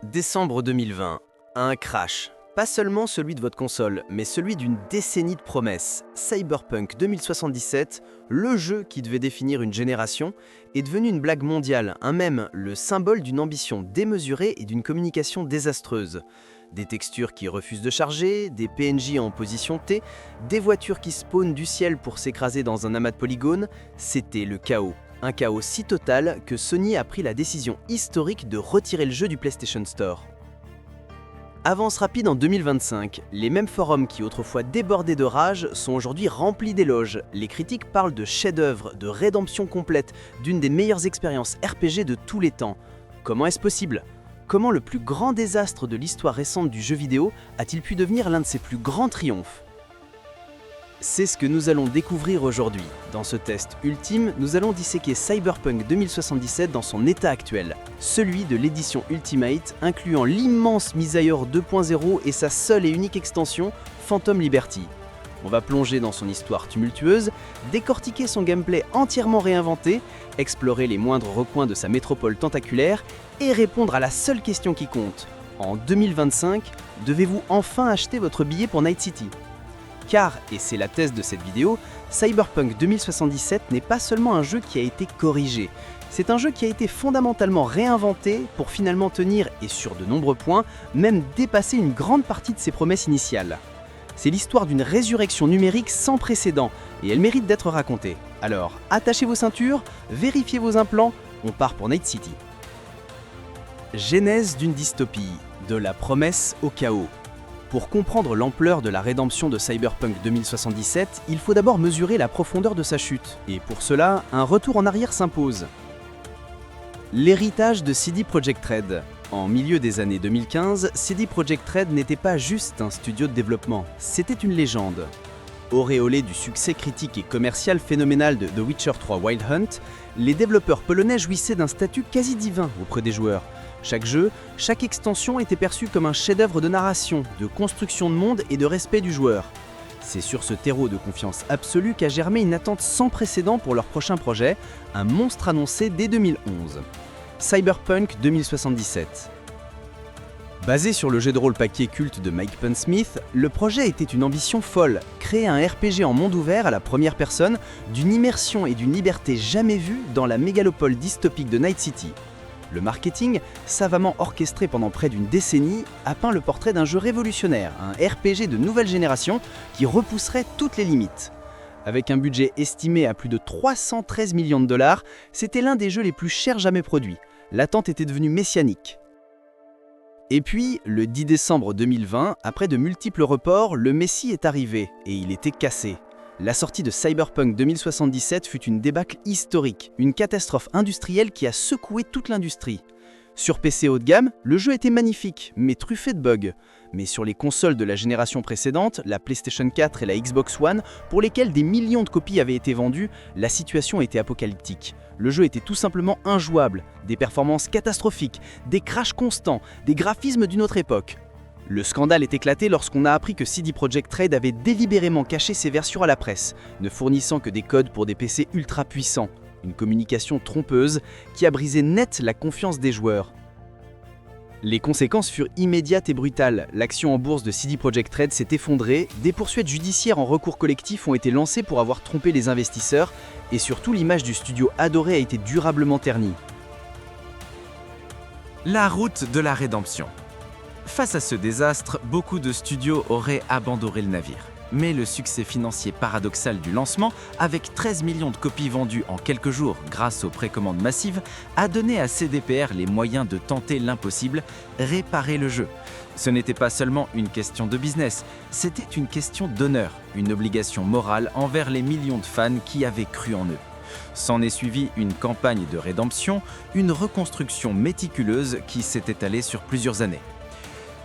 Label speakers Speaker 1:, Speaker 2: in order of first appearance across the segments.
Speaker 1: Décembre 2020, un crash. Pas seulement celui de votre console, mais celui d'une décennie de promesses. Cyberpunk 2077, le jeu qui devait définir une génération, est devenu une blague mondiale, un mème, le symbole d'une ambition démesurée et d'une communication désastreuse. Des textures qui refusent de charger, des PNJ en position T, des voitures qui spawnent du ciel pour s'écraser dans un amas de polygones, c'était le chaos. Un chaos si total que Sony a pris la décision historique de retirer le jeu du PlayStation Store. Avance rapide en 2025, les mêmes forums qui autrefois débordaient de rage sont aujourd'hui remplis d'éloges. Les critiques parlent de chef-d'œuvre, de rédemption complète, d'une des meilleures expériences RPG de tous les temps. Comment est-ce possible ? Comment le plus grand désastre de l'histoire récente du jeu vidéo a-t-il pu devenir l'un de ses plus grands triomphes ? C'est ce que nous allons découvrir aujourd'hui. Dans ce test ultime, nous allons disséquer Cyberpunk 2077 dans son état actuel, celui de l'édition Ultimate, incluant l'immense mise à jour 2.0 et sa seule et unique extension, Phantom Liberty. On va plonger dans son histoire tumultueuse, décortiquer son gameplay entièrement réinventé, explorer les moindres recoins de sa métropole tentaculaire et répondre à la seule question qui compte. En 2025, devez-vous enfin acheter votre billet pour Night City ? Car, et c'est la thèse de cette vidéo, Cyberpunk 2077 n'est pas seulement un jeu qui a été corrigé, c'est un jeu qui a été fondamentalement réinventé pour finalement tenir, et sur de nombreux points, même dépasser une grande partie de ses promesses initiales. C'est l'histoire d'une résurrection numérique sans précédent, et elle mérite d'être racontée. Alors, attachez vos ceintures, vérifiez vos implants, on part pour Night City. Genèse d'une dystopie, de la promesse au chaos. Pour comprendre l'ampleur de la rédemption de Cyberpunk 2077, il faut d'abord mesurer la profondeur de sa chute. Et pour cela, un retour en arrière s'impose. L'héritage de CD Projekt Red. En milieu des années 2015, CD Projekt Red n'était pas juste un studio de développement, c'était une légende. Auréolé du succès critique et commercial phénoménal de The Witcher 3 Wild Hunt, les développeurs polonais jouissaient d'un statut quasi divin auprès des joueurs. Chaque jeu, chaque extension était perçue comme un chef-d'œuvre de narration, de construction de monde et de respect du joueur. C'est sur ce terreau de confiance absolue qu'a germé une attente sans précédent pour leur prochain projet, un monstre annoncé dès 2011. Cyberpunk 2077. Basé sur le jeu de rôle papier culte de Mike Pondsmith, le projet était une ambition folle, créer un RPG en monde ouvert à la première personne, d'une immersion et d'une liberté jamais vues dans la mégalopole dystopique de Night City. Le marketing, savamment orchestré pendant près d'une décennie, a peint le portrait d'un jeu révolutionnaire, un RPG de nouvelle génération qui repousserait toutes les limites. Avec un budget estimé à plus de 313 millions de dollars, c'était l'un des jeux les plus chers jamais produits. L'attente était devenue messianique. Et puis, le 10 décembre 2020, après de multiples reports, le Messie est arrivé, et il était cassé. La sortie de Cyberpunk 2077 fut une débâcle historique, une catastrophe industrielle qui a secoué toute l'industrie. Sur PC haut de gamme, le jeu était magnifique, mais truffé de bugs. Mais sur les consoles de la génération précédente, la PlayStation 4 et la Xbox One, pour lesquelles des millions de copies avaient été vendues, la situation était apocalyptique. Le jeu était tout simplement injouable, des performances catastrophiques, des crashs constants, des graphismes d'une autre époque. Le scandale est éclaté lorsqu'on a appris que CD Projekt Red avait délibérément caché ses versions à la presse, ne fournissant que des codes pour des PC ultra puissants. Une communication trompeuse qui a brisé net la confiance des joueurs. Les conséquences furent immédiates et brutales. L'action en bourse de CD Projekt Red s'est effondrée, des poursuites judiciaires en recours collectif ont été lancées pour avoir trompé les investisseurs, et surtout l'image du studio adoré a été durablement ternie.
Speaker 2: La route de la rédemption. Face à ce désastre, beaucoup de studios auraient abandonné le navire. Mais le succès financier paradoxal du lancement, avec 13 millions de copies vendues en quelques jours grâce aux précommandes massives, a donné à CDPR les moyens de tenter l'impossible, réparer le jeu. Ce n'était pas seulement une question de business, c'était une question d'honneur, une obligation morale envers les millions de fans qui avaient cru en eux. S'en est suivi une campagne de rédemption, une reconstruction méticuleuse qui s'est étalée sur plusieurs années.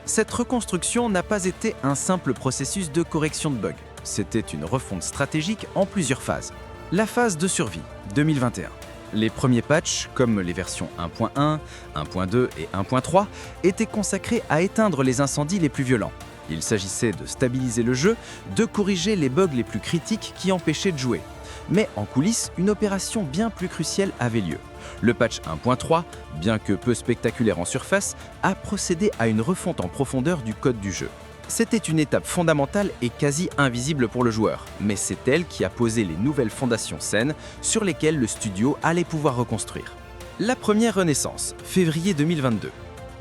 Speaker 2: Cette reconstruction n'a pas été un simple processus de correction de bugs. C'était une refonte stratégique en plusieurs phases. La phase de survie, 2021. Les premiers patchs, comme les versions 1.1, 1.2 et 1.3, étaient consacrés à éteindre les incendies les plus violents. Il s'agissait de stabiliser le jeu, de corriger les bugs les plus critiques qui empêchaient de jouer. Mais en coulisses, une opération bien plus cruciale avait lieu. Le patch 1.3, bien que peu spectaculaire en surface, a procédé à une refonte en profondeur du code du jeu. C'était une étape fondamentale et quasi invisible pour le joueur, mais c'est elle qui a posé les nouvelles fondations saines sur lesquelles le studio allait pouvoir reconstruire. La première renaissance, février 2022.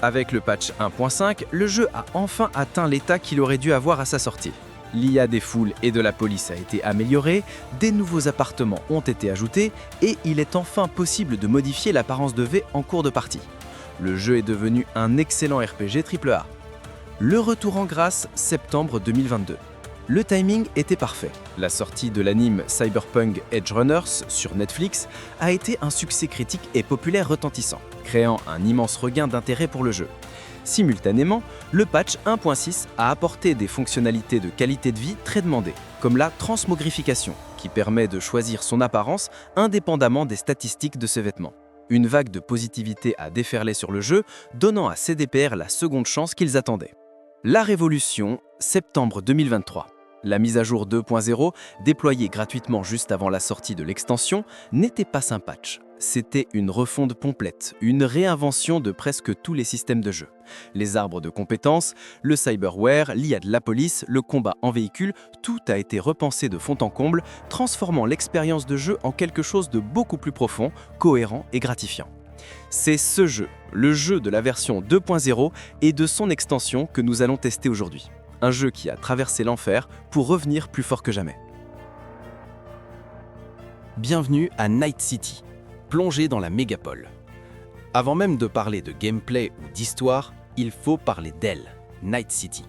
Speaker 2: Avec le patch 1.5, le jeu a enfin atteint l'état qu'il aurait dû avoir à sa sortie. L'IA des foules et de la police a été améliorée, des nouveaux appartements ont été ajoutés et il est enfin possible de modifier l'apparence de V en cours de partie. Le jeu est devenu un excellent RPG AAA. Le retour en grâce, septembre 2022. Le timing était parfait. La sortie de l'anime Cyberpunk Edge Runners sur Netflix a été un succès critique et populaire retentissant, créant un immense regain d'intérêt pour le jeu. Simultanément, le patch 1.6 a apporté des fonctionnalités de qualité de vie très demandées, comme la transmogrification, qui permet de choisir son apparence indépendamment des statistiques de ses vêtements. Une vague de positivité a déferlé sur le jeu, donnant à CDPR la seconde chance qu'ils attendaient. La révolution, septembre 2023. La mise à jour 2.0, déployée gratuitement juste avant la sortie de l'extension, n'était pas un patch. C'était une refonte complète, une réinvention de presque tous les systèmes de jeu. Les arbres de compétences, le cyberware, l'IA de la police, le combat en véhicule, tout a été repensé de fond en comble, transformant l'expérience de jeu en quelque chose de beaucoup plus profond, cohérent et gratifiant. C'est ce jeu, le jeu de la version 2.0 et de son extension que nous allons tester aujourd'hui. Un jeu qui a traversé l'enfer pour revenir plus fort que jamais.
Speaker 1: Bienvenue à Night City, plongé dans la mégapole. Avant même de parler de gameplay ou d'histoire, il faut parler d'elle, Night City.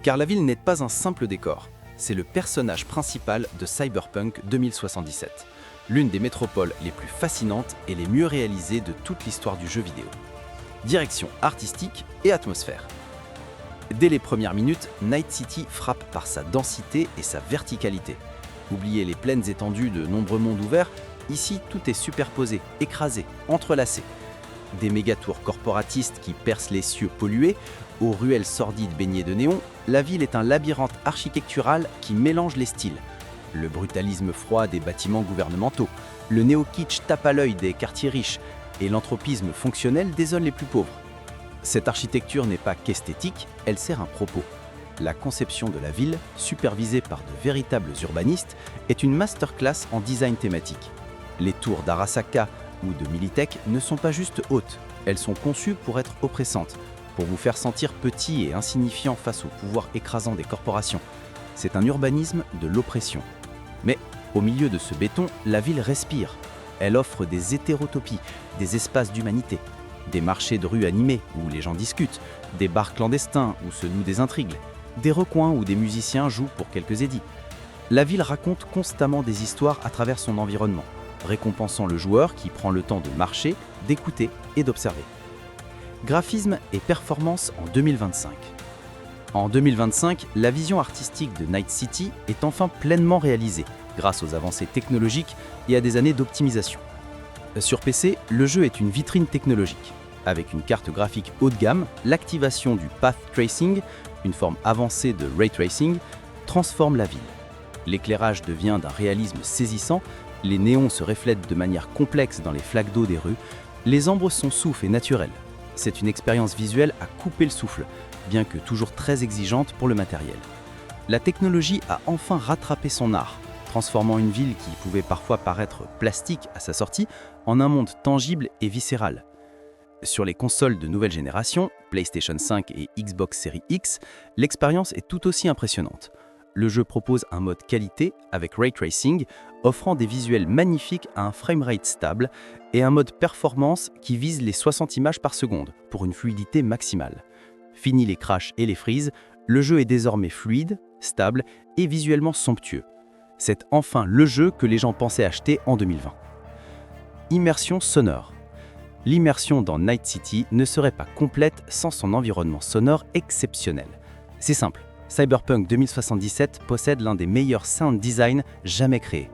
Speaker 1: Car la ville n'est pas un simple décor, c'est le personnage principal de Cyberpunk 2077, l'une des métropoles les plus fascinantes et les mieux réalisées de toute l'histoire du jeu vidéo. Direction artistique et atmosphère. Dès les premières minutes, Night City frappe par sa densité et sa verticalité. Oubliez les plaines étendues de nombreux mondes ouverts, ici tout est superposé, écrasé, entrelacé. Des mégatours corporatistes qui percent les cieux pollués, aux ruelles sordides baignées de néon, la ville est un labyrinthe architectural qui mélange les styles. Le brutalisme froid des bâtiments gouvernementaux, le néo-kitsch tape à l'œil des quartiers riches et l'anthropisme fonctionnel des zones les plus pauvres. Cette architecture n'est pas qu'esthétique, elle sert un propos. La conception de la ville, supervisée par de véritables urbanistes, est une masterclass en design thématique. Les tours d'Arasaka ou de Militech ne sont pas juste hautes, elles sont conçues pour être oppressantes, pour vous faire sentir petit et insignifiant face au pouvoir écrasant des corporations. C'est un urbanisme de l'oppression. Mais au milieu de ce béton, la ville respire. Elle offre des hétérotopies, des espaces d'humanité, des marchés de rue animés où les gens discutent, des bars clandestins où se nouent des intrigues, des recoins où des musiciens jouent pour quelques édits. La ville raconte constamment des histoires à travers son environnement, récompensant le joueur qui prend le temps de marcher, d'écouter et d'observer. Graphisme et performance en 2025. En 2025, la vision artistique de Night City est enfin pleinement réalisée, grâce aux avancées technologiques et à des années d'optimisation. Sur PC, le jeu est une vitrine technologique. Avec une carte graphique haut de gamme, l'activation du Path Tracing, une forme avancée de Ray Tracing, transforme la ville. L'éclairage devient d'un réalisme saisissant, les néons se reflètent de manière complexe dans les flaques d'eau des rues, les ombres sont soufs et naturelles. C'est une expérience visuelle à couper le souffle, bien que toujours très exigeante pour le matériel. La technologie a enfin rattrapé son art, transformant une ville qui pouvait parfois paraître plastique à sa sortie en un monde tangible et viscéral. Sur les consoles de nouvelle génération, PlayStation 5 et Xbox Series X, l'expérience est tout aussi impressionnante. Le jeu propose un mode qualité avec Ray Tracing, offrant des visuels magnifiques à un framerate stable et un mode performance qui vise les 60 images par seconde pour une fluidité maximale. Fini les crashs et les freezes, le jeu est désormais fluide, stable et visuellement somptueux. C'est enfin le jeu que les gens pensaient acheter en 2020. Immersion sonore. L'immersion dans Night City ne serait pas complète sans son environnement sonore exceptionnel. C'est simple, Cyberpunk 2077 possède l'un des meilleurs sound design jamais créés.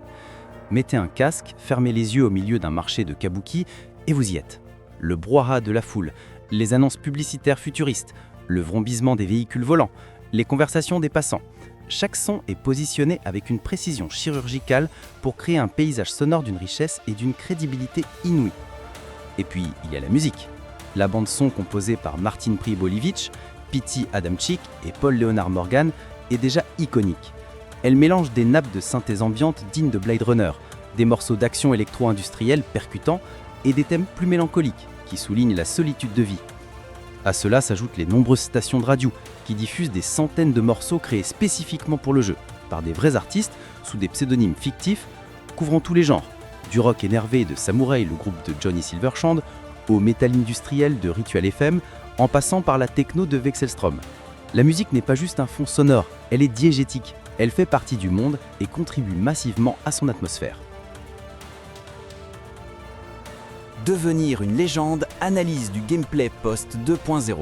Speaker 1: Mettez un casque, fermez les yeux au milieu d'un marché de kabuki et vous y êtes. Le brouhaha de la foule, les annonces publicitaires futuristes, le vrombissement des véhicules volants, les conversations des passants. Chaque son est positionné avec une précision chirurgicale pour créer un paysage sonore d'une richesse et d'une crédibilité inouïe. Et puis, il y a la musique. La bande-son composée par Martin Pribolivich, Pete Adamczyk et Paul Leonard Morgan est déjà iconique. Elle mélange des nappes de synthèse ambiante dignes de Blade Runner, des morceaux d'action électro-industrielle percutants et des thèmes plus mélancoliques qui soulignent la solitude de vie. À cela s'ajoutent les nombreuses stations de radio qui diffusent des centaines de morceaux créés spécifiquement pour le jeu, par des vrais artistes sous des pseudonymes fictifs, couvrant tous les genres, du rock énervé de Samurai, le groupe de Johnny Silvershand, au métal industriel de Ritual FM, en passant par la techno de Wexelstrom. La musique n'est pas juste un fond sonore, elle est diégétique, elle fait partie du monde et contribue massivement à son atmosphère.
Speaker 3: Devenir une légende, analyse du gameplay post 2.0.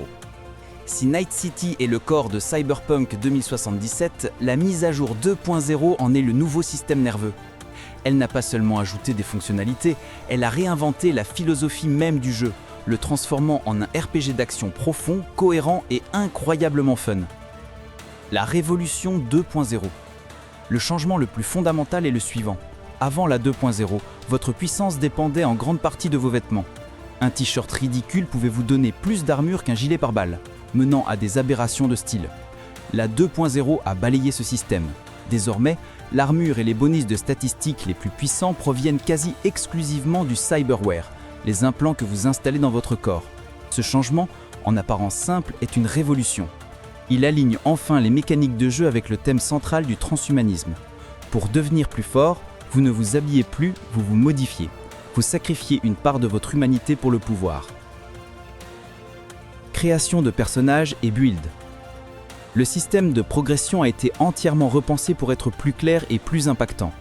Speaker 3: Si Night City est le corps de Cyberpunk 2077, la mise à jour 2.0 en est le nouveau système nerveux. Elle n'a pas seulement ajouté des fonctionnalités, elle a réinventé la philosophie même du jeu, le transformant en un RPG d'action profond, cohérent et incroyablement fun. La révolution 2.0. Le changement le plus fondamental est le suivant. Avant la 2.0, votre puissance dépendait en grande partie de vos vêtements. Un t-shirt ridicule pouvait vous donner plus d'armure qu'un gilet pare-balles, menant à des aberrations de style. La 2.0 a balayé ce système. Désormais, l'armure et les bonus de statistiques les plus puissants proviennent quasi exclusivement du cyberware, les implants que vous installez dans votre corps. Ce changement, en apparence simple, est une révolution. Il aligne enfin les mécaniques de jeu avec le thème central du transhumanisme. Pour devenir plus fort, vous ne vous habillez plus, vous vous modifiez. Vous sacrifiez une part de votre humanité pour le pouvoir. Création de personnages et build. Le système de progression a été entièrement repensé pour être plus clair et plus impactant.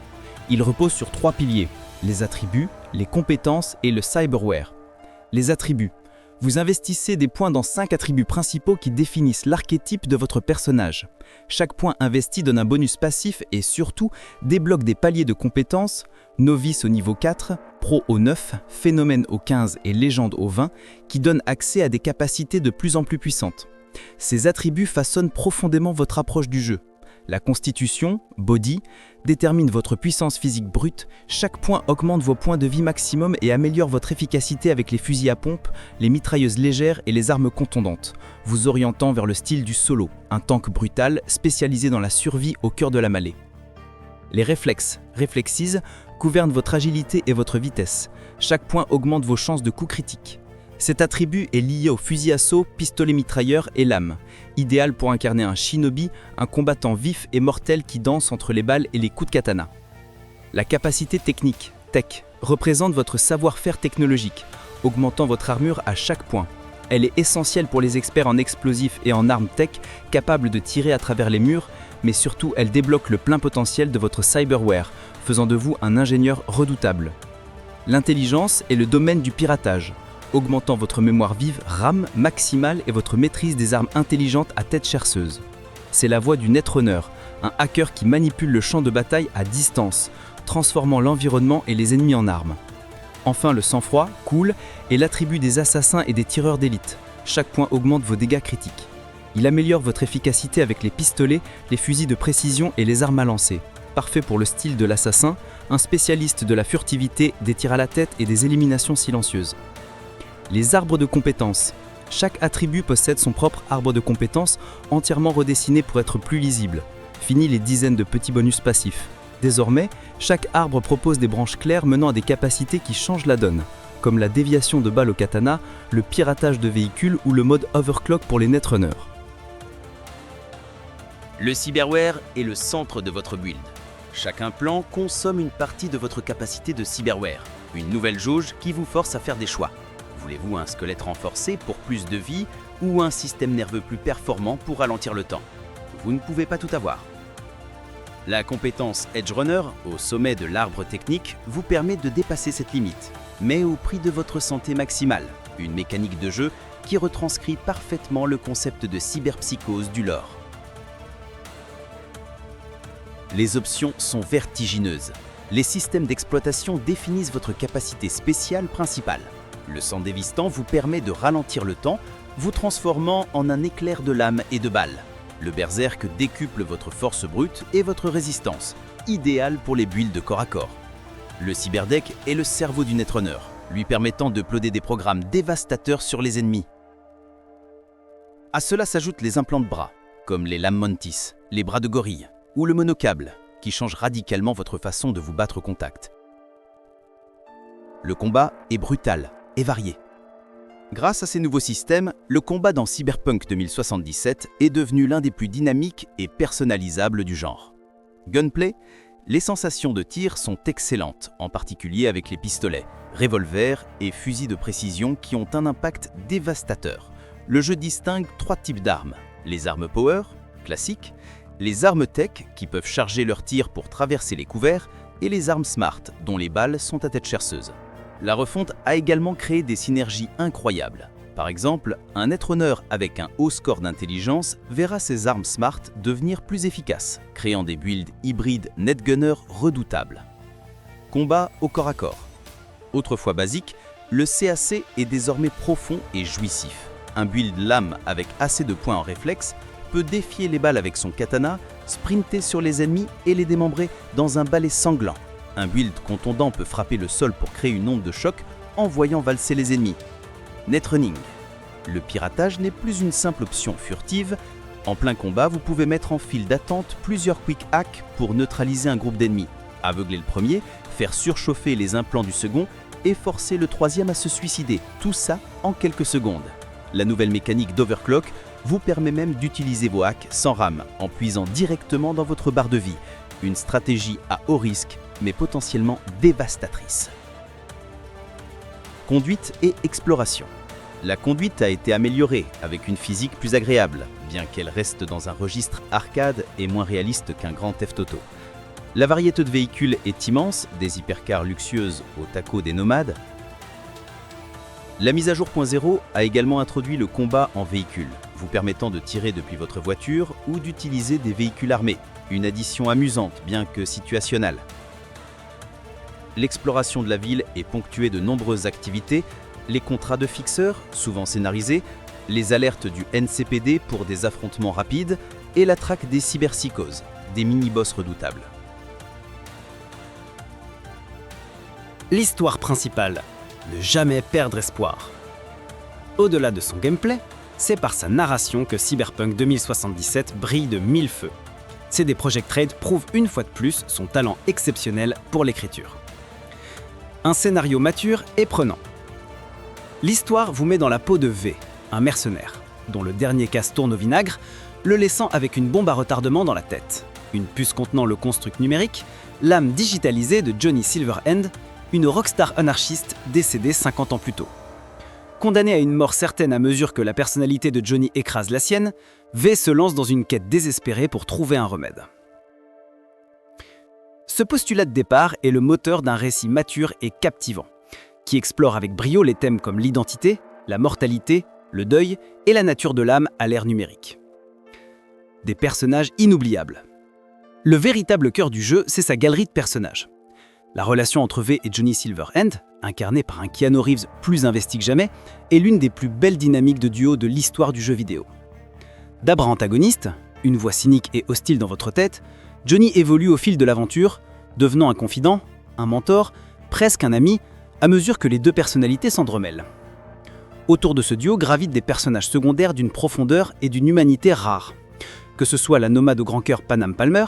Speaker 3: Il repose sur 3 piliers, les attributs, les compétences et le cyberware. Les attributs. Vous investissez des points dans 5 attributs principaux qui définissent l'archétype de votre personnage. Chaque point investi donne un bonus passif et surtout débloque des paliers de compétences, novice au niveau 4, pro au 9, phénomène au 15 et légende au 20, qui donnent accès à des capacités de plus en plus puissantes. Ces attributs façonnent profondément votre approche du jeu. La constitution, body, détermine votre puissance physique brute, chaque point augmente vos points de vie maximum et améliore votre efficacité avec les fusils à pompe, les mitrailleuses légères et les armes contondantes, vous orientant vers le style du solo, un tank brutal spécialisé dans la survie au cœur de la mêlée. Les réflexes, reflexes, gouvernent votre agilité et votre vitesse. Chaque point augmente vos chances de coups critiques. Cet attribut est lié au fusil assaut, pistolet mitrailleur et lame, idéal pour incarner un shinobi, un combattant vif et mortel qui danse entre les balles et les coups de katana. La capacité technique, tech, représente votre savoir-faire technologique, augmentant votre armure à chaque point. Elle est essentielle pour les experts en explosifs et en armes tech, capables de tirer à travers les murs, mais surtout elle débloque le plein potentiel de votre cyberware, faisant de vous un ingénieur redoutable. L'intelligence est le domaine du piratage, augmentant votre mémoire vive RAM maximale et votre maîtrise des armes intelligentes à tête chercheuse. C'est la voix du Netrunner, un hacker qui manipule le champ de bataille à distance, transformant l'environnement et les ennemis en armes. Enfin, le sang-froid, cool, est l'attribut des assassins et des tireurs d'élite. Chaque point augmente vos dégâts critiques. Il améliore votre efficacité avec les pistolets, les fusils de précision et les armes à lancer. Parfait pour le style de l'assassin, un spécialiste de la furtivité, des tirs à la tête et des éliminations silencieuses. Les arbres de compétences. Chaque attribut possède son propre arbre de compétences entièrement redessiné pour être plus lisible. Fini les dizaines de petits bonus passifs. Désormais, chaque arbre propose des branches claires menant à des capacités qui changent la donne, comme la déviation de balles au katana, le piratage de véhicules ou le mode overclock pour les netrunners.
Speaker 1: Le cyberware est le centre de votre build. Chaque implant consomme une partie de votre capacité de cyberware, une nouvelle jauge qui vous force à faire des choix. Voulez-vous un squelette renforcé pour plus de vie ou un système nerveux plus performant pour ralentir le temps? Vous ne pouvez pas tout avoir. La compétence Edge Runner, au sommet de l'arbre technique, vous permet de dépasser cette limite, mais au prix de votre santé maximale, une mécanique de jeu qui retranscrit parfaitement le concept de cyberpsychose du lore. Les options sont vertigineuses. Les systèmes d'exploitation définissent votre capacité spéciale principale. Le sang dévastant vous permet de ralentir le temps, vous transformant en un éclair de lames et de balles. Le berserk décuple votre force brute et votre résistance, idéal pour les builds de corps à corps. Le cyberdeck est le cerveau du Netrunner, lui permettant de ploder des programmes dévastateurs sur les ennemis. À cela s'ajoutent les implants de bras, comme les lames Mantis, les bras de gorille ou le monocable, qui changent radicalement votre façon de vous battre au contact. Le combat est brutal et varié. Grâce à ces nouveaux systèmes, le combat dans Cyberpunk 2077 est devenu l'un des plus dynamiques et personnalisables du genre. Gunplay, les sensations de tir sont excellentes, en particulier avec les pistolets, revolvers et fusils de précision qui ont un impact dévastateur. Le jeu distingue 3 types d'armes: les armes power, classiques, les armes tech qui peuvent charger leurs tirs pour traverser les couverts, et les armes smart dont les balles sont à tête chercheuse. La refonte a également créé des synergies incroyables. Par exemple, un Netrunner avec un haut score d'intelligence verra ses armes smart devenir plus efficaces, créant des builds hybrides netgunner redoutables. Combat au corps à corps. Autrefois basique, le CAC est désormais profond et jouissif. Un build lame avec assez de points en réflexe peut défier les balles avec son katana, sprinter sur les ennemis et les démembrer dans un balai sanglant. Un build contondant peut frapper le sol pour créer une onde de choc en voyant valser les ennemis. Netrunning. Le piratage n'est plus une simple option furtive. En plein combat, vous pouvez mettre en file d'attente plusieurs quick hacks pour neutraliser un groupe d'ennemis, aveugler le premier, faire surchauffer les implants du second et forcer le troisième à se suicider, tout ça en quelques secondes. La nouvelle mécanique d'Overclock vous permet même d'utiliser vos hacks sans rame, en puisant directement dans votre barre de vie. Une stratégie à haut risque, mais potentiellement dévastatrice. Conduite et exploration. La conduite a été améliorée avec une physique plus agréable, bien qu'elle reste dans un registre arcade et moins réaliste qu'un grand Theft Auto. La variété de véhicules est immense, des hypercars luxueuses aux tacos des nomades. La mise à jour .0 a également introduit le combat en véhicule, vous permettant de tirer depuis votre voiture ou d'utiliser des véhicules armés. Une addition amusante, bien que situationnelle. L'exploration de la ville est ponctuée de nombreuses activités, les contrats de fixeurs, souvent scénarisés, les alertes du NCPD pour des affrontements rapides et la traque des cyberpsychoses, des mini-boss redoutables.
Speaker 4: L'histoire principale, ne jamais perdre espoir. Au-delà de son gameplay, c'est par sa narration que Cyberpunk 2077 brille de mille feux. CD Projekt Red prouve une fois de plus son talent exceptionnel pour l'écriture. Un scénario mature et prenant. L'histoire vous met dans la peau de V, un mercenaire, dont le dernier casse tourne au vinaigre, le laissant avec une bombe à retardement dans la tête, une puce contenant le construct numérique, l'âme digitalisée de Johnny Silverhand, une rockstar anarchiste décédée 50 ans plus tôt. Condamné à une mort certaine à mesure que la personnalité de Johnny écrase la sienne, V se lance dans une quête désespérée pour trouver un remède. Ce postulat de départ est le moteur d'un récit mature et captivant, qui explore avec brio les thèmes comme l'identité, la mortalité, le deuil et la nature de l'âme à l'ère numérique. Des personnages inoubliables. Le véritable cœur du jeu, c'est sa galerie de personnages. La relation entre V et Johnny Silverhand, incarné par un Keanu Reeves plus investi que jamais, est l'une des plus belles dynamiques de duo de l'histoire du jeu vidéo. D'abord antagoniste, une voix cynique et hostile dans votre tête, Johnny évolue au fil de l'aventure, devenant un confident, un mentor, presque un ami, à mesure que les deux personnalités s'entremêlent. Autour de ce duo gravitent des personnages secondaires d'une profondeur et d'une humanité rares, que ce soit la nomade au grand cœur Panam Palmer,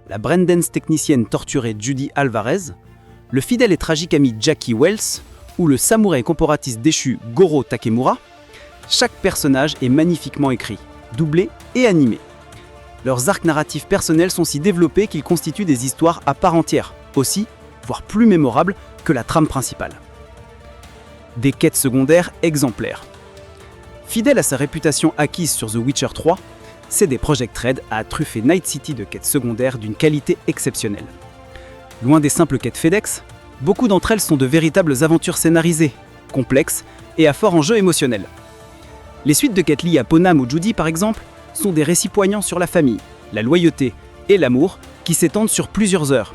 Speaker 4: la braindance technicienne torturée Judy Alvarez, le fidèle et tragique ami Jackie Wells ou le samouraï corporatiste déchu Goro Takemura. Chaque personnage est magnifiquement écrit, doublé et animé. Leurs arcs narratifs personnels sont si développés qu'ils constituent des histoires à part entière, aussi, voire plus mémorables que la trame principale. Des quêtes secondaires exemplaires. Fidèle à sa réputation acquise sur The Witcher 3, CD Projekt Red a truffé Night City de quêtes secondaires d'une qualité exceptionnelle. Loin des simples quêtes FedEx, beaucoup d'entre elles sont de véritables aventures scénarisées, complexes et à fort enjeu émotionnel. Les suites de quêtes liées à Ponam ou Judy par exemple, sont des récits poignants sur la famille, la loyauté et l'amour qui s'étendent sur plusieurs heures.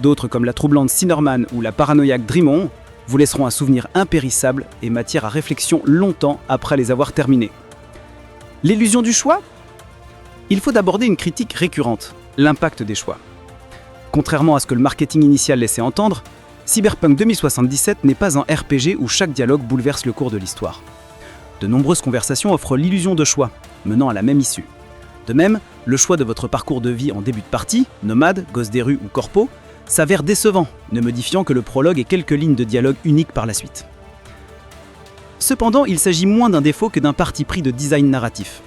Speaker 4: D'autres comme la troublante Sinnerman ou la paranoïaque Dreamon vous laisseront un souvenir impérissable et matière à réflexion longtemps après les avoir terminés. L'illusion du choix ? Il faut aborder une critique récurrente, l'impact des choix. Contrairement à ce que le marketing initial laissait entendre, Cyberpunk 2077 n'est pas un RPG où chaque dialogue bouleverse le cours de l'histoire. De nombreuses conversations offrent l'illusion de choix, menant à la même issue. De même, le choix de votre parcours de vie en début de partie, nomade, gosse des rues ou corpo, s'avère décevant, ne modifiant que le prologue et quelques lignes de dialogue uniques par la suite. Cependant, il s'agit moins d'un défaut que d'un parti pris de design narratif.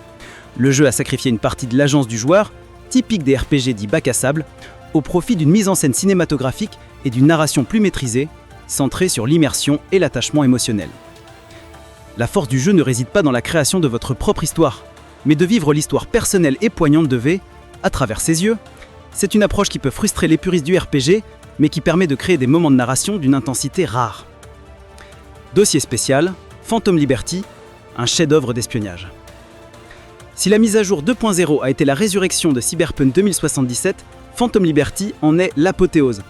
Speaker 4: Le jeu a sacrifié une partie de l'agence du joueur, typique des RPG dits bac à sable, au profit d'une mise en scène cinématographique et d'une narration plus maîtrisée, centrée sur l'immersion et l'attachement émotionnel. La force du jeu ne réside pas dans la création de votre propre histoire, mais de vivre l'histoire personnelle et poignante de V, à travers ses yeux. C'est une approche qui peut frustrer les puristes du RPG, mais qui permet de créer des moments de narration d'une intensité rare. Dossier spécial, Phantom Liberty, un chef-d'œuvre d'espionnage. Si la mise à jour 2.0 a été la résurrection de Cyberpunk 2077, Phantom Liberty en est l'apothéose.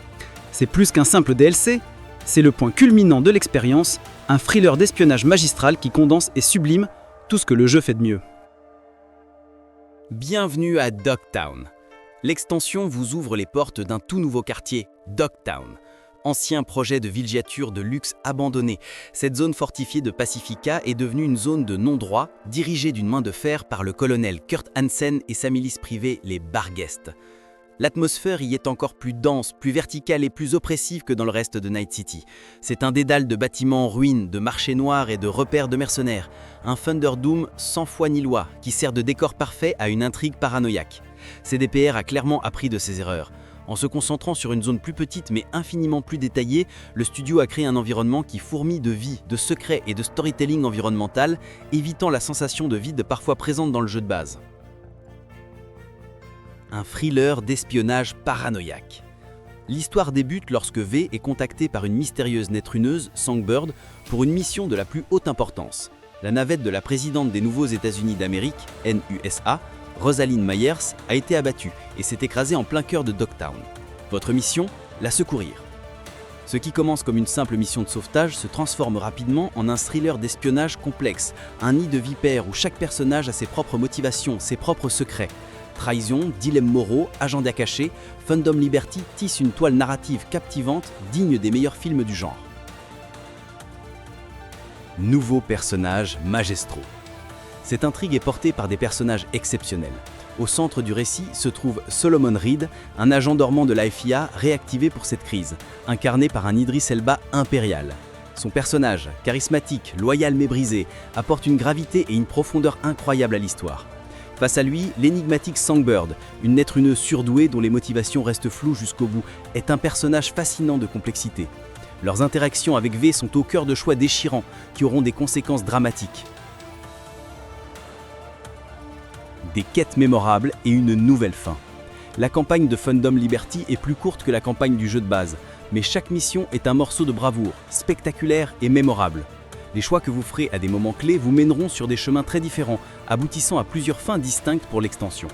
Speaker 4: C'est plus qu'un simple DLC, c'est le point culminant de l'expérience, un thriller d'espionnage magistral qui condense et sublime tout ce que le jeu fait de mieux.
Speaker 1: Bienvenue à Dogtown. L'extension vous ouvre les portes d'un tout nouveau quartier, Dogtown. Ancien projet de villégiature de luxe abandonné, cette zone fortifiée de Pacifica est devenue une zone de non-droit, dirigée d'une main de fer par le colonel Kurt Hansen et sa milice privée, les Barghest. L'atmosphère y est encore plus dense, plus verticale et plus oppressive que dans le reste de Night City. C'est un dédale de bâtiments en ruine, de marchés noirs et de repères de mercenaires. Un Thunderdome sans foi ni loi, qui sert de décor parfait à une intrigue paranoïaque. CDPR a clairement appris de ses erreurs. En se concentrant sur une zone plus petite mais infiniment plus détaillée, le studio a créé un environnement qui fourmille de vie, de secrets et de storytelling environnemental, évitant la sensation de vide parfois présente dans le jeu de base. Un thriller d'espionnage paranoïaque. L'histoire débute lorsque V est contacté par une mystérieuse neutruneuse, Songbird, pour une mission de la plus haute importance. La navette de la présidente des Nouveaux États-Unis d'Amérique, NUSA, Rosalind Myers, a été abattue et s'est écrasée en plein cœur de Dogtown. Votre mission, la secourir. Ce qui commence comme une simple mission de sauvetage se transforme rapidement en un thriller d'espionnage complexe, un nid de vipères où chaque personnage a ses propres motivations, ses propres secrets. Trahison, dilemmes moraux, agenda caché, Phantom Liberty tisse une toile narrative captivante, digne des meilleurs films du genre. Nouveaux personnages magistraux. Cette intrigue est portée par des personnages exceptionnels. Au centre du récit se trouve Solomon Reed, un agent dormant de la FIA réactivé pour cette crise, incarné par un Idris Elba impérial. Son personnage, charismatique, loyal mais brisé, apporte une gravité et une profondeur incroyables à l'histoire. Face à lui, l'énigmatique Songbird, une neutruneuse surdouée dont les motivations restent floues jusqu'au bout, est un personnage fascinant de complexité. Leurs interactions avec V sont au cœur de choix déchirants qui auront des conséquences dramatiques. Des quêtes mémorables et une nouvelle fin. La campagne de Phantom Liberty est plus courte que la campagne du jeu de base, mais chaque mission est un morceau de bravoure, spectaculaire et mémorable. Les choix que vous ferez à des moments clés vous mèneront sur des chemins très différents, aboutissant à plusieurs fins distinctes pour l'extension.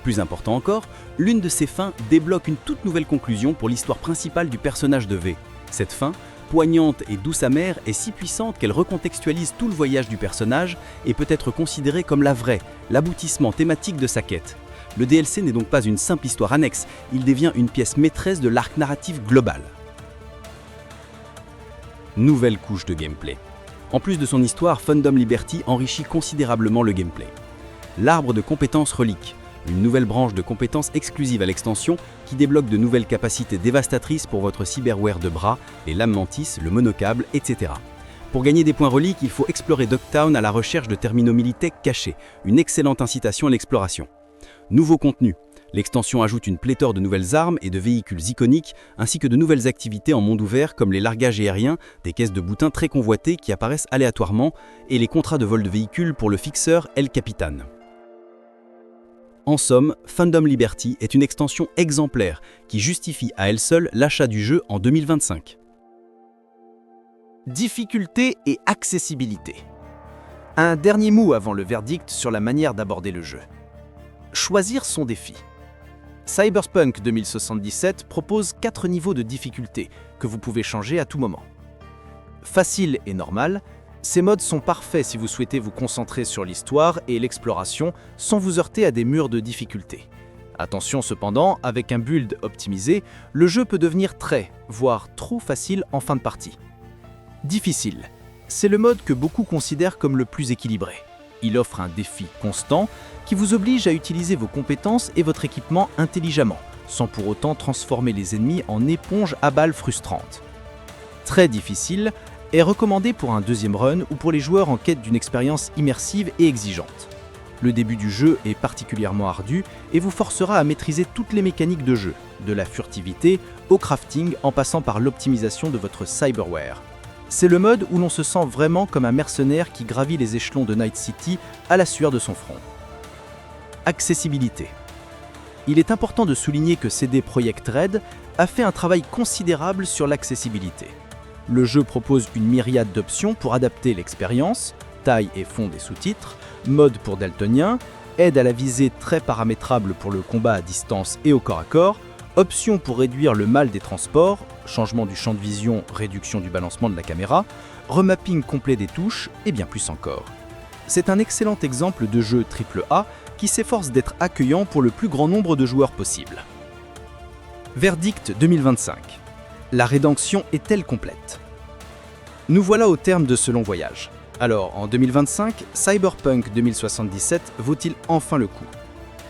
Speaker 1: Plus important encore, l'une de ces fins débloque une toute nouvelle conclusion pour l'histoire principale du personnage de V. Cette fin, poignante et douce amère, est si puissante qu'elle recontextualise tout le voyage du personnage et peut être considérée comme la vraie, l'aboutissement thématique de sa quête. Le DLC n'est donc pas une simple histoire annexe, il devient une pièce maîtresse de l'arc narratif global. Nouvelle couche de gameplay. En plus de son histoire, Phantom Liberty enrichit considérablement le gameplay. L'arbre de compétences relique, une nouvelle branche de compétences exclusive à l'extension qui débloque de nouvelles capacités dévastatrices pour votre cyberware de bras, les lames mantis, le monocable, etc. Pour gagner des points reliques, il faut explorer Dogtown à la recherche de terminaux militech cachés, une excellente incitation à l'exploration. Nouveau contenu. L'extension ajoute une pléthore de nouvelles armes et de véhicules iconiques, ainsi que de nouvelles activités en monde ouvert comme les largages aériens, des caisses de boutins très convoitées qui apparaissent aléatoirement, et les contrats de vol de véhicules pour le fixeur El Capitan. En somme, Phantom Liberty est une extension exemplaire qui justifie à elle seule l'achat du jeu en 2025. Difficulté et accessibilité. Un dernier mot avant le verdict sur la manière d'aborder le jeu. Choisir son défi. Cyberpunk 2077 propose 4 niveaux de difficulté que vous pouvez changer à tout moment. Facile et normal, Ces modes sont parfaits si vous souhaitez vous concentrer sur l'histoire et l'exploration sans vous heurter à des murs de difficulté. Attention cependant, avec un build optimisé, le jeu peut devenir très, voire trop facile en fin de partie. Difficile. C'est le mode que beaucoup considèrent comme le plus équilibré. Il offre un défi constant qui vous oblige à utiliser vos compétences et votre équipement intelligemment, sans pour autant transformer les ennemis en éponges à balles frustrantes. Très difficile est recommandé pour un deuxième run ou pour les joueurs en quête d'une expérience immersive et exigeante. Le début du jeu est particulièrement ardu et vous forcera à maîtriser toutes les mécaniques de jeu, de la furtivité au crafting en passant par l'optimisation de votre cyberware. C'est le mode où l'on se sent vraiment comme un mercenaire qui gravit les échelons de Night City à la sueur de son front. Accessibilité. Il est important de souligner que CD Projekt Red a fait un travail considérable sur l'accessibilité. Le jeu propose une myriade d'options pour adapter l'expérience, taille et fond des sous-titres, mode pour daltonien, aide à la visée très paramétrable pour le combat à distance et au corps à corps, options pour réduire le mal des transports, changement du champ de vision, réduction du balancement de la caméra, remapping complet des touches et bien plus encore. C'est un excellent exemple de jeu AAA qui s'efforce d'être accueillant pour le plus grand nombre de joueurs possible. Verdict 2025. La rédemption est-elle complète? Nous voilà au terme de ce long voyage. Alors, en 2025, Cyberpunk 2077 vaut-il enfin le coup?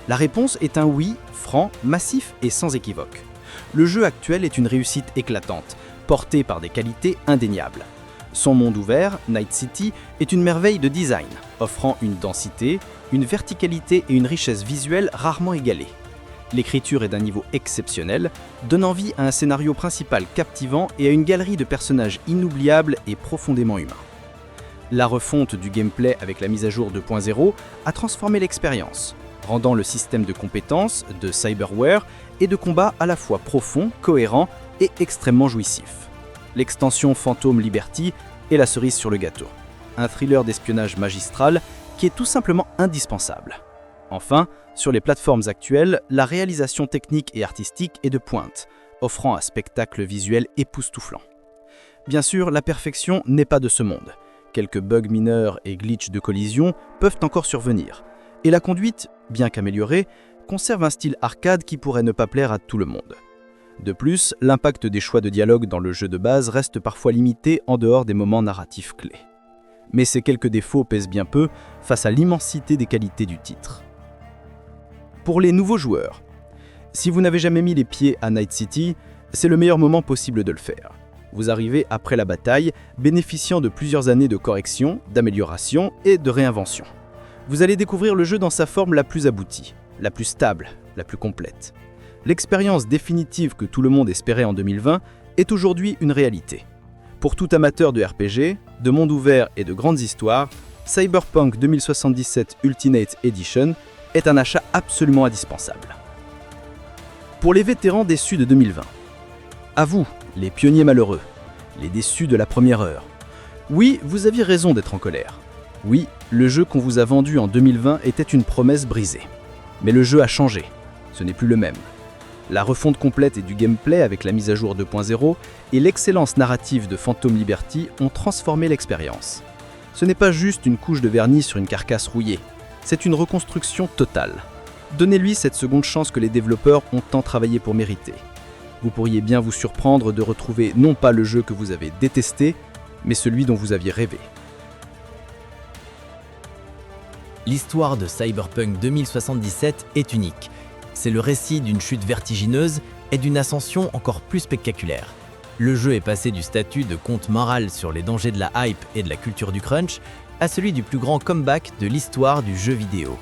Speaker 1: La réponse est un oui, franc, massif et sans équivoque. Le jeu actuel est une réussite éclatante, portée par des qualités indéniables. Son monde ouvert, Night City, est une merveille de design, offrant une densité, une verticalité et une richesse visuelle rarement égalées. L'écriture est d'un niveau exceptionnel, donnant vie à un scénario principal captivant et à une galerie de personnages inoubliables et profondément humains. La refonte du gameplay avec la mise à jour 2.0 a transformé l'expérience, rendant le système de compétences, de cyberware et de combat à la fois profond, cohérent et extrêmement jouissif. L'extension Phantom Liberty est la cerise sur le gâteau, un thriller d'espionnage magistral qui est tout simplement indispensable. Enfin, sur les plateformes actuelles, la réalisation technique et artistique est de pointe, offrant un spectacle visuel époustouflant. Bien sûr, la perfection n'est pas de ce monde. Quelques bugs mineurs et glitches de collision peuvent encore survenir. Et la conduite, bien qu'améliorée, conserve un style arcade qui pourrait ne pas plaire à tout le monde. De plus, l'impact des choix de dialogue dans le jeu de base reste parfois limité en dehors des moments narratifs clés. Mais ces quelques défauts pèsent bien peu face à l'immensité des qualités du titre. Pour les nouveaux joueurs, si vous n'avez jamais mis les pieds à Night City, c'est le meilleur moment possible de le faire. Vous arrivez après la bataille, bénéficiant de plusieurs années de correction, d'amélioration et de réinvention. Vous allez découvrir le jeu dans sa forme la plus aboutie, la plus stable, la plus complète. L'expérience définitive que tout le monde espérait en 2020 est aujourd'hui une réalité. Pour tout amateur de RPG, de monde ouvert et de grandes histoires, Cyberpunk 2077 Ultimate Edition est un achat absolument indispensable. Pour les vétérans déçus de 2020, à vous, les pionniers malheureux, les déçus de la première heure. Oui, vous aviez raison d'être en colère. Oui, le jeu qu'on vous a vendu en 2020 était une promesse brisée. Mais le jeu a changé, ce n'est plus le même. La refonte complète et du gameplay avec la mise à jour 2.0 et l'excellence narrative de Phantom Liberty ont transformé l'expérience. Ce n'est pas juste une couche de vernis sur une carcasse rouillée, c'est une reconstruction totale. Donnez-lui cette seconde chance que les développeurs ont tant travaillé pour mériter. Vous pourriez bien vous surprendre de retrouver non pas le jeu que vous avez détesté, mais celui dont vous aviez rêvé.
Speaker 5: L'histoire de Cyberpunk 2077 est unique. C'est le récit d'une chute vertigineuse et d'une ascension encore plus spectaculaire. Le jeu est passé du statut de conte moral sur les dangers de la hype et de la culture du crunch à celui du plus grand comeback de l'histoire du jeu vidéo.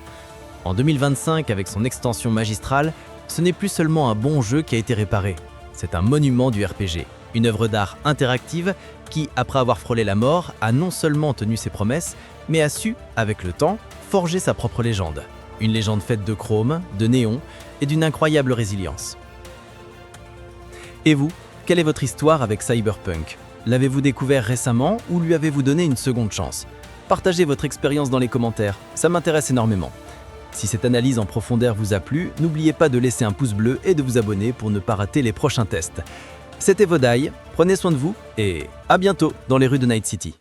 Speaker 5: En 2025, avec son extension magistrale, ce n'est plus seulement un bon jeu qui a été réparé, c'est un monument du RPG, une œuvre d'art interactive qui, après avoir frôlé la mort, a non seulement tenu ses promesses, mais a su, avec le temps, forger sa propre légende. Une légende faite de chrome, de néon et d'une incroyable résilience. Et vous, quelle est votre histoire avec Cyberpunk? L'avez-vous découvert récemment ou lui avez-vous donné une seconde chance? Partagez votre expérience dans les commentaires, ça m'intéresse énormément. Si cette analyse en profondeur vous a plu, n'oubliez pas de laisser un pouce bleu et de vous abonner pour ne pas rater les prochains tests. C'était Vodaï, prenez soin de vous et à bientôt dans les rues de Night City.